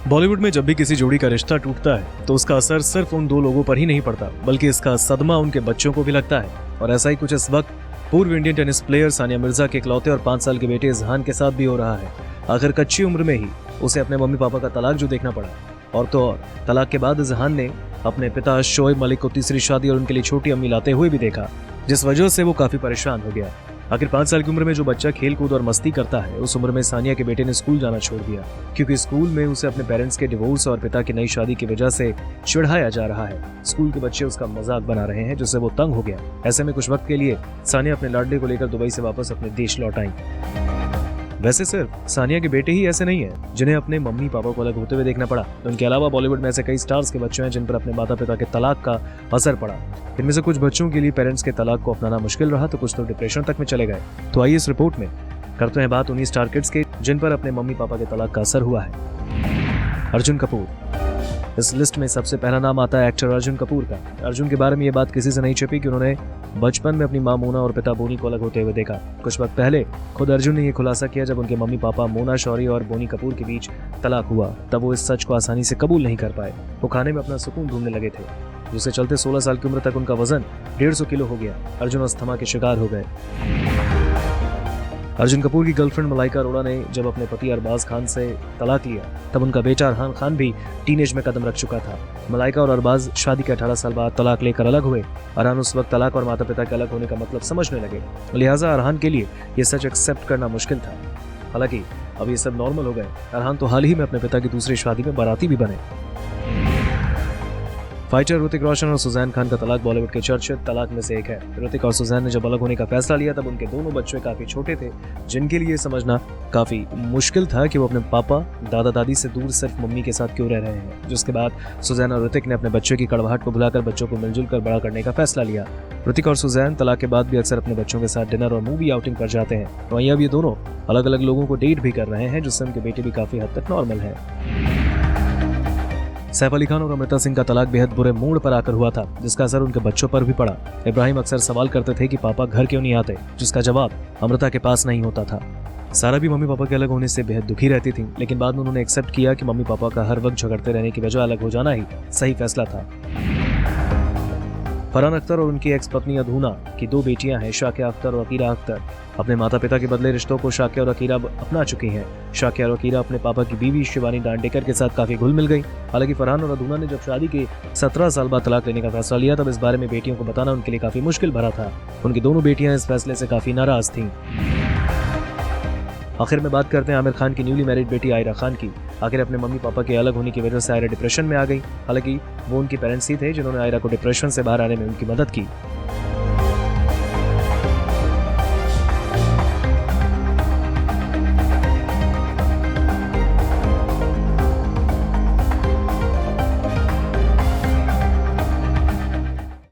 बॉलीवुड में जब भी किसी जोड़ी का रिश्ता टूटता है तो उसका असर सिर्फ उन दो लोगों पर ही नहीं पड़ता, बल्कि इसका सदमा उनके बच्चों को भी लगता है। और ऐसा ही कुछ इस वक्त पूर्व Indian tennis player Sania Mirza के इकलौते और 5 साल के बेटे इजहान के साथ भी हो रहा है। आखिर कच्ची उम्र में ही उसे अपने मम्मी पापा का तलाक जो देखना पड़ा, और तो और तलाक के बाद इजहान ने अपने पिता शोएब मलिक को तीसरी शादी और उनके लिए छोटी अम्मी लाते हुए भी देखा, जिस वजह से वो काफी परेशान हो गया। आखिर 5 साल की उम्र में जो बच्चा खेल कूद और मस्ती करता है, उस उम्र में सानिया के बेटे ने स्कूल जाना छोड़ दिया, क्योंकि स्कूल में उसे अपने पेरेंट्स के डिवोर्स और पिता की नई शादी की वजह से चिढ़ाया जा रहा है। स्कूल के बच्चे उसका मजाक बना रहे हैं, जिससे वो तंग हो गया। ऐसे में कुछ वक्त के लिए सानिया अपने लाडले को लेकर दुबई से वापस अपने देश लौट आई। वैसे सिर्फ सानिया के बेटे ही ऐसे नहीं है जिन्हें अपने मम्मी पापा को अलग होते हुए देखना पड़ा। उनके अलावा बॉलीवुड में ऐसे कई स्टार्स के बच्चे हैं जिन पर अपने माता पिता के तलाक का असर पड़ा। इनमें से कुछ बच्चों के लिए पेरेंट्स के तलाक को अपनाना मुश्किल रहा, तो कुछ तो डिप्रेशन तक में चले गए। तो आइए इस रिपोर्ट में करते हैं बात उन्हीं स्टार किड्स के जिन पर अपने मम्मी पापा के तलाक का असर हुआ है। अर्जुन कपूर। इस लिस्ट में सबसे पहला नाम आता है एक्टर अर्जुन कपूर का। अर्जुन के बारे में ये बात किसी से नहीं छिपी कि उन्होंने बचपन में अपनी मां मोना और पिता बोनी को अलग होते हुए देखा। कुछ वक्त पहले खुद अर्जुन ने यह खुलासा किया, जब उनके मम्मी पापा मोना शौरी और बोनी कपूर के बीच तलाक हुआ, तब वो इस सच को आसानी से कबूल नहीं कर पाए। वो खाने में अपना सुकून ढूंढने लगे थे, जिससे चलते 16 साल की उम्र तक उनका वजन 150 किलो हो गया। अर्जुन अस्थमा के शिकार हो गए। अर्जुन कपूर की गर्लफ्रेंड मलाइका अरोड़ा ने जब अपने पति अरबाज खान से तलाक लिया, तब उनका बेटा अरहान खान भी टीनेज में कदम रख चुका था। मलाइका और अरबाज शादी के 18 साल बाद तलाक लेकर अलग हुए। अरहान उस वक्त तलाक और माता पिता के अलग होने का मतलब समझने लगे, लिहाजा अरहान के लिए ये सच एक्सेप्ट करना मुश्किल था। हालांकि अब ये सब नॉर्मल हो गए। अरहान तो हाल ही में अपने पिता की दूसरी शादी में बाराती भी बने। फाइटर ऋतिक रोशन और सुजैन खान का तलाक बॉलीवुड के चर्चित तलाक में से एक है। ऋतिक और सुजैन ने जब अलग होने का फैसला लिया, तब उनके दोनों बच्चे काफी छोटे थे, जिनके लिए समझना काफी मुश्किल था कि वो अपने पापा दादा दादी से दूर सिर्फ मम्मी के साथ क्यों रह रहे हैं। जिसके बाद सुजैन और ऋतिक ने अपने बच्चों की कड़वाहट को भुलाकर बच्चों को मिलजुल कर बड़ा करने का फैसला लिया। ऋतिक और सुजैन तलाक के बाद भी अक्सर अपने बच्चों के साथ डिनर और मूवी आउटिंग पर जाते हैं। वहीं अब ये दोनों अलग अलग लोगों को डेट भी कर रहे हैं, जिससे उनके बेटे भी काफी हद तक नॉर्मल है। सैफ अली खान और अमृता सिंह का तलाक बेहद बुरे मूड पर आकर हुआ था, जिसका असर उनके बच्चों पर भी पड़ा। इब्राहिम अक्सर सवाल करते थे कि पापा घर क्यों नहीं आते, जिसका जवाब अमृता के पास नहीं होता था। सारा भी मम्मी पापा के अलग होने से बेहद दुखी रहती थी, लेकिन बाद में उन्होंने एक्सेप्ट किया कि मम्मी पापा का हर वक्त झगड़ते रहने की वजह अलग हो जाना ही सही फैसला था। फरहान अख्तर और उनकी एक्स पत्नी अधूना की 2 बेटियां हैं, शाकिया अख्तर और अकीरा अख्तर। अपने माता पिता के बदले रिश्तों को शाकिया और अकीरा अपना चुकी हैं। शाकिया और अकीरा अपने पापा की बीवी शिवानी दांडेकर के साथ काफी घुल मिल गई। हालांकि फरहान और अधूना ने जब शादी के 17 साल बाद तलाक लेने का फैसला लिया, तब इस बारे में बेटियों को बताना उनके लिए काफी मुश्किल भरा था। उनकी दोनों बेटियां इस फैसले से काफी नाराज थीं। आखिर में बात करते हैं आमिर खान की न्यूली मैरिड बेटी आयरा खान की। आखिर अपने मम्मी पापा के अलग होने की वजह से आयरा डिप्रेशन में आ गई। हालांकि वो उनके पेरेंट्स ही थे जिन्होंने आयरा को डिप्रेशन से बाहर आने में उनकी मदद की।